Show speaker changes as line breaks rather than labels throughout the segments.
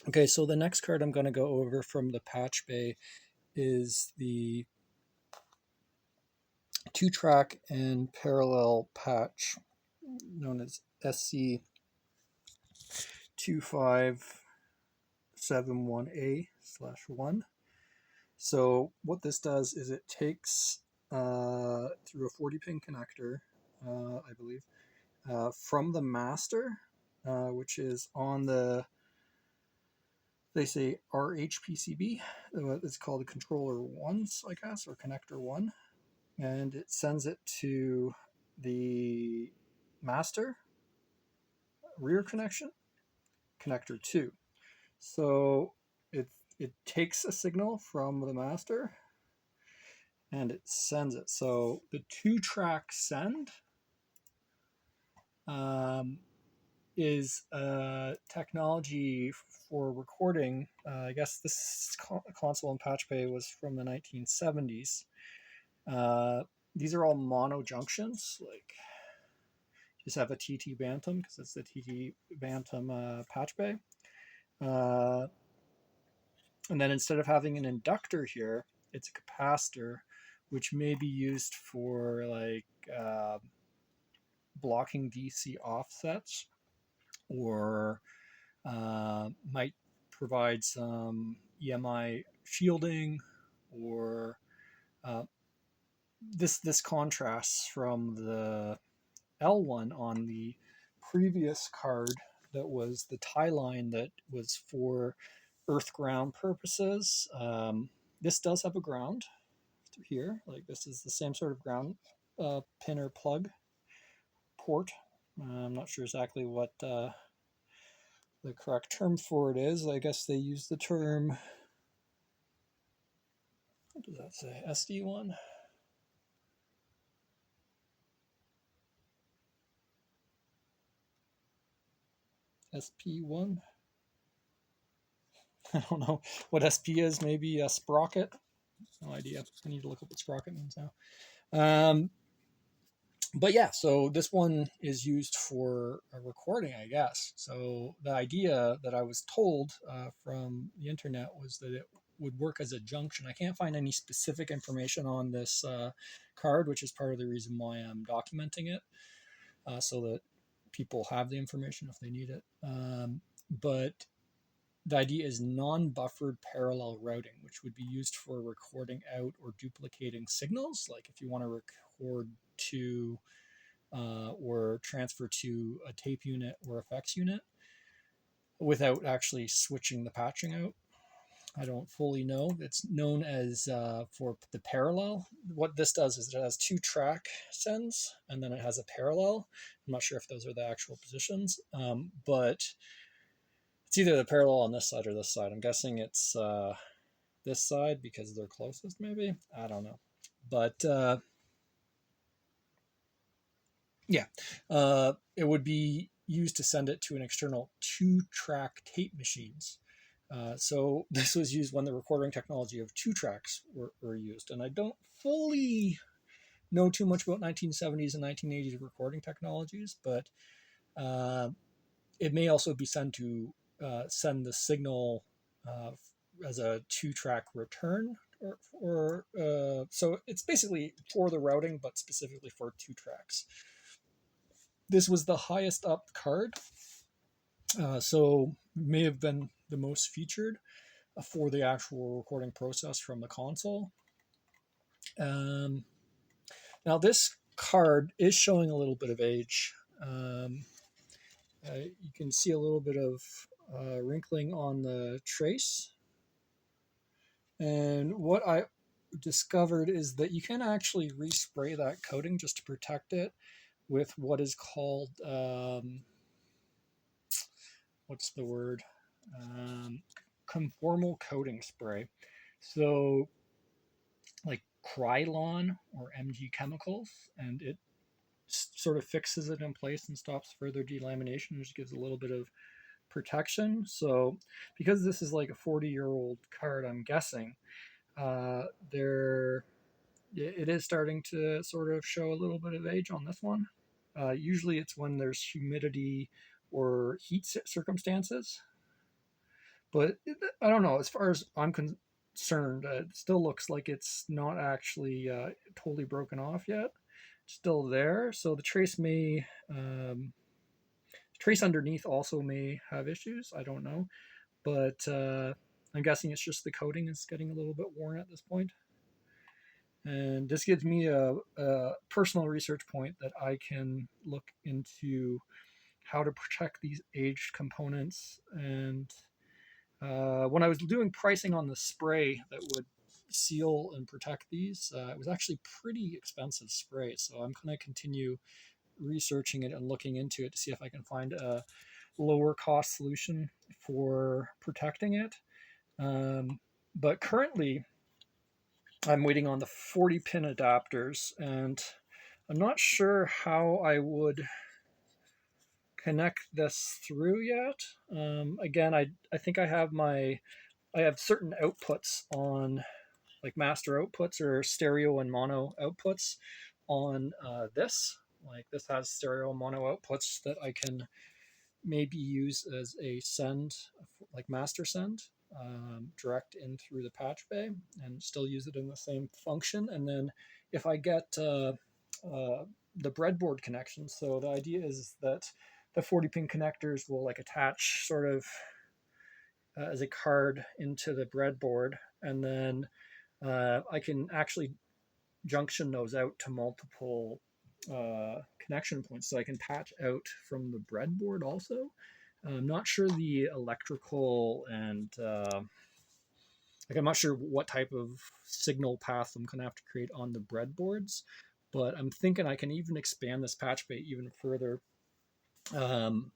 Okay, so the next card I'm going to go over from the Patchbay is the 2-track and parallel patch known as SC2571A/1. So what this does is it takes through a 40-pin connector, I believe, from the master, which is on the, they say RHPCB. It's called the controller 1s, I guess, or connector 1. And it sends it to the master rear connection, connector 2. So it takes a signal from the master and it sends it. So the 2-track send is a technology for recording. I guess this console and Patchbay was from the 1970s. These are all mono junctions, like just have a TT Bantam because it's the TT Bantam Patchbay. And then instead of having an inductor here, it's a capacitor, which may be used for like blocking DC offsets, or might provide some EMI shielding, or this contrasts from the L1 on the previous card that was the tie line that was for earth ground purposes. This does have a ground through here, like this is the same sort of ground pin or plug port. I'm not sure exactly what the correct term for it is. I guess they use the term, what does that say, SD1? SP1? I don't know what SP is. Maybe a sprocket. No idea. I need to look up what sprocket means now. But yeah, so this one is used for a recording, I guess. So the idea that I was told from the internet was that it would work as a junction. I can't find any specific information on this card, which is part of the reason why I'm documenting it, so that people have the information if they need it. But the idea is non-buffered parallel routing, which would be used for recording out or duplicating signals. Like if you want to record to or transfer to a tape unit or effects unit without actually switching the patching out. I don't fully know. It's known as for the parallel. What this does is it has 2-track sends and then it has a parallel. I'm not sure if those are the actual positions, but it's either the parallel on this side or this side. I'm guessing it's this side because they're closest, maybe. I don't know. But yeah, it would be used to send it to an external 2-track tape machines. So this was used when the recording technology of 2-tracks were used. And I don't fully know too much about 1970s and 1980s recording technologies, but it may also be sent to send the signal as a 2-track return. So it's basically for the routing, but specifically for 2-tracks. This was the highest up card, so may have been the most featured for the actual recording process from the console. Now this card is showing a little bit of age. You can see a little bit of wrinkling on the trace. And what I discovered is that you can actually respray that coating just to protect it with what is called, what's the word? Conformal coating spray. So like Krylon or MG Chemicals, and it sort of fixes it in place and stops further delamination, which gives a little bit of protection. So because this is like a 40-year-old card, I'm guessing it is starting to sort of show a little bit of age on this one. Usually it's when there's humidity or heat circumstances, But I don't know. As far as I'm concerned, it still looks like it's not actually totally broken off yet. It's still there. So the trace underneath also may have issues. I don't know, but I'm guessing it's just the coating is getting a little bit worn at this point. And this gives me a personal research point that I can look into how to protect these aged components. And when I was doing pricing on the spray that would seal and protect these, it was actually pretty expensive spray. So I'm going to continue researching it and looking into it to see if I can find a lower cost solution for protecting it. But currently, I'm waiting on the 40 pin adapters, and I'm not sure how I would connect this through yet. Again, I think I have certain outputs on, like master outputs or stereo and mono outputs on this. Like this has stereo and mono outputs that I can maybe use as a send, like master send, direct in through the patch bay and still use it in the same function. And then if I get the breadboard connection, so the idea is that the 40 pin connectors will like attach sort of as a card into the breadboard, and then I can actually junction those out to multiple connection points, so I can patch out from the breadboard also. I'm not sure the electrical and like I'm not sure what type of signal path I'm going to have to create on the breadboards, but I'm thinking I can even expand this patch bay even further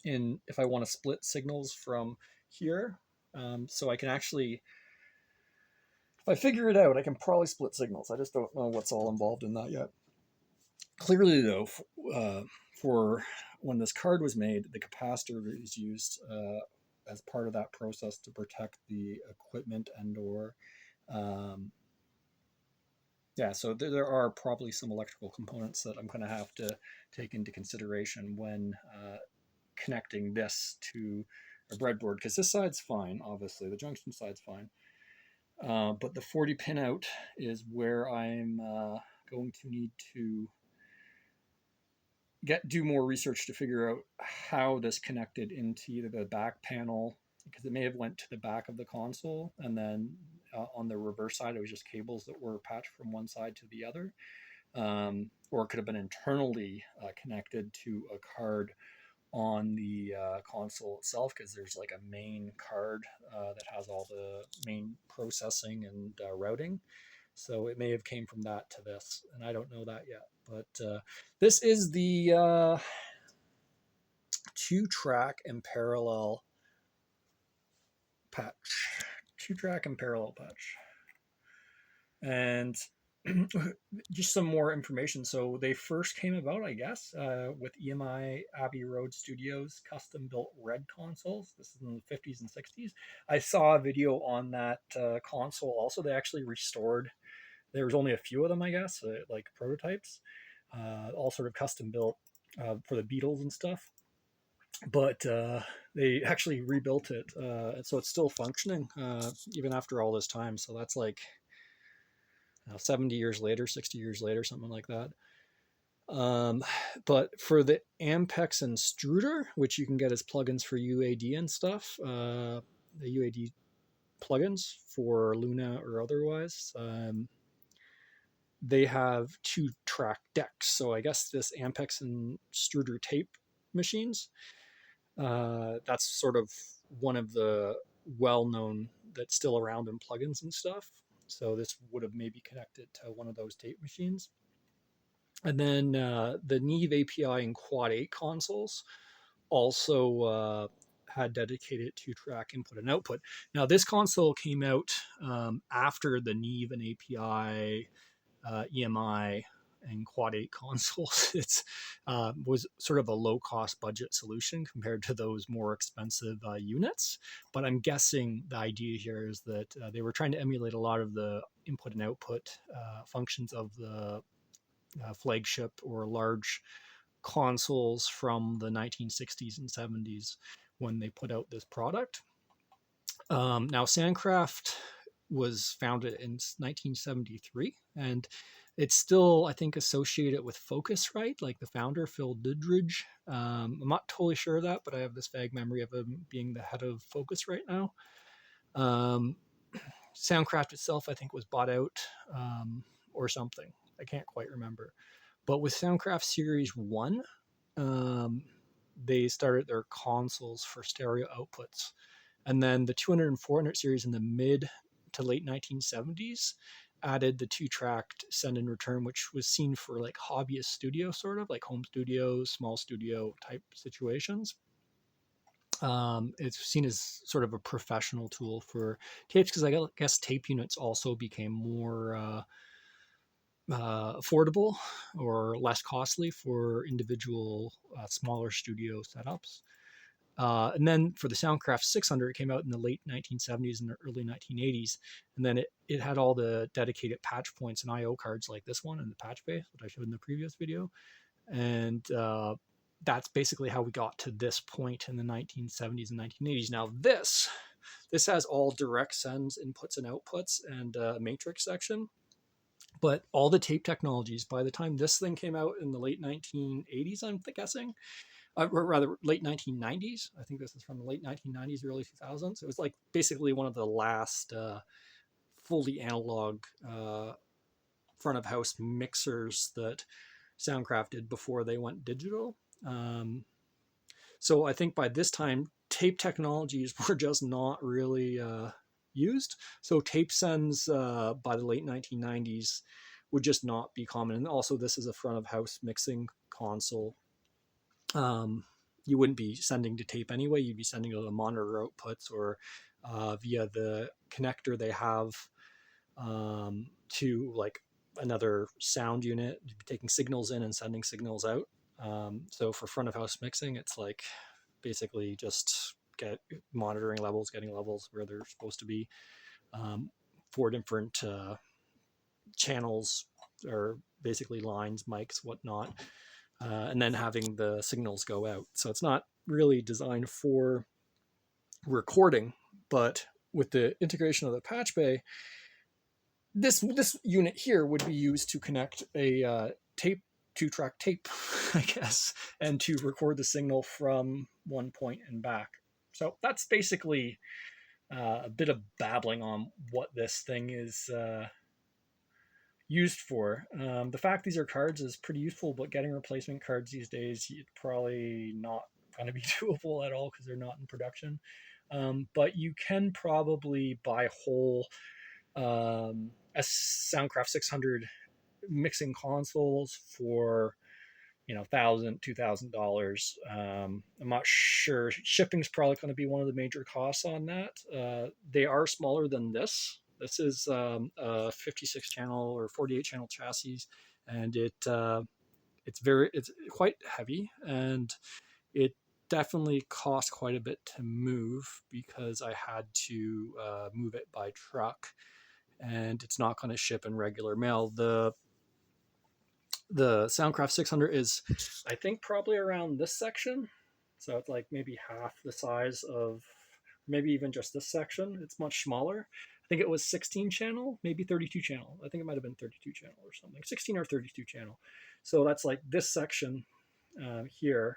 in if I want to split signals from here. So I can actually, if I figure it out, I can probably split signals. I just don't know what's all involved in that yet. Clearly, though, for when this card was made, the capacitor is used as part of that process to protect the equipment and or yeah, so there are probably some electrical components that I'm going to have to take into consideration when connecting this to a breadboard, because this side's fine, obviously, the junction side's fine. But the 40 pin out is where I'm going to need to do more research to figure out how this connected into either the back panel, because it may have went to the back of the console, and then on the reverse side it was just cables that were patched from one side to the other, or it could have been internally connected to a card on the console itself, because there's like a main card that has all the main processing and routing. So it may have came from that to this, and I don't know that yet. But this is the 2-track and parallel patch. 2-track and parallel patch. And just some more information. So they first came about, I guess, with EMI Abbey Road Studios custom built red consoles. This is in the 50s and 60s. I saw a video on that console also. They actually restored, there was only a few of them, I guess, like prototypes, all sort of custom built for the Beatles and stuff. But they actually rebuilt it, so it's still functioning even after all this time. So that's like 70 years later, 60 years later, something like that. But for the Ampex and Struder, which you can get as plugins for UAD and stuff, the UAD plugins for Luna or otherwise, they have 2-track decks. So I guess this Ampex and Struder tape machines, that's sort of one of the well-known that's still around in plugins and stuff. So this would have maybe connected to one of those tape machines. And then the Neve API and Quad 8 consoles also had dedicated 2-track input and output. Now this console came out after the Neve and API, EMI, and Quad 8 consoles. It's was sort of a low-cost budget solution compared to those more expensive units. But I'm guessing the idea here is that they were trying to emulate a lot of the input and output functions of the flagship or large consoles from the 1960s and 70s when they put out this product. Now, Soundcraft was founded in 1973, and it's still, I think, associated with Focusrite, like the founder, Phil Didridge. I'm not totally sure of that, but I have this vague memory of him being the head of Focusrite now. Soundcraft itself, I think, was bought out or something. I can't quite remember. But with Soundcraft Series 1, they started their consoles for stereo outputs. And then the 200 and 400 series in the mid to late 1970s added the two-tracked send and return, which was seen for like hobbyist studio, sort of like home studios, small studio type situations. It's seen as sort of a professional tool for tapes because I guess tape units also became more affordable or less costly for individual smaller studio setups. And then for the Soundcraft 600, it came out in the late 1970s and the early 1980s. And then it had all the dedicated patch points and I/O cards like this one and the Patchbay that I showed in the previous video. And that's basically how we got to this point in the 1970s and 1980s. Now this has all direct sends, inputs and outputs, and a matrix section. But all the tape technologies, by the time this thing came out in the late 1980s, I'm guessing, or rather late 1990s. I think this is from the late 1990s, early 2000s. It was like basically one of the last fully analog front of house mixers that Soundcraft did before they went digital. So I think by this time, tape technologies were just not really used. So tape sends by the late 1990s would just not be common. And also, this is a front of house mixing console. You wouldn't be sending to tape anyway. You'd be sending to the monitor outputs or via the connector they have to like another sound unit, taking signals in and sending signals out. So for front of house mixing, it's like basically just monitoring levels, getting levels where they're supposed to be for different channels or basically lines, mics, whatnot, and then having the signals go out. So it's not really designed for recording, but with the integration of the Patchbay, this unit here would be used to connect a tape, two-track tape, I guess, and to record the signal from one point and back. So that's basically a bit of babbling on what this thing is used for. The fact these are cards is pretty useful, but getting replacement cards these days, it's probably not going to be doable at all because they're not in production. But you can probably buy whole a Soundcraft 600 mixing consoles for $1,000, $2,000. I'm not sure. Shipping's probably going to be one of the major costs on that. They are smaller than this. This is a 56 channel or 48 channel chassis, and it's quite heavy, and it definitely cost quite a bit to move because I had to move it by truck, and it's not going to ship in regular mail. The Soundcraft 600 is, I think, probably around this section. So it's like maybe half the size of, maybe even just this section. It's much smaller. I think it was 16 channel, maybe 32 channel. I think it might have been 32 channel or something, 16 or 32 channel. So that's like this section here.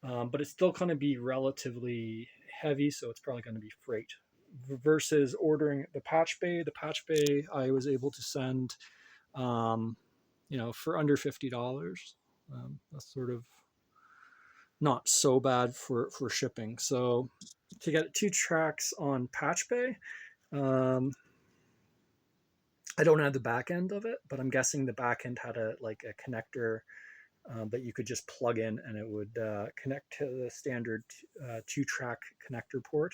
But it's still going to be relatively heavy, so it's probably going to be freight. Versus ordering the Patchbay. The Patchbay I was able to send for under $50. That's sort of not so bad for shipping. So to get 2 tracks on Patchbay, I don't have the back end of it, but I'm guessing the back end had a connector that you could just plug in and it would connect to the standard 2-track connector port.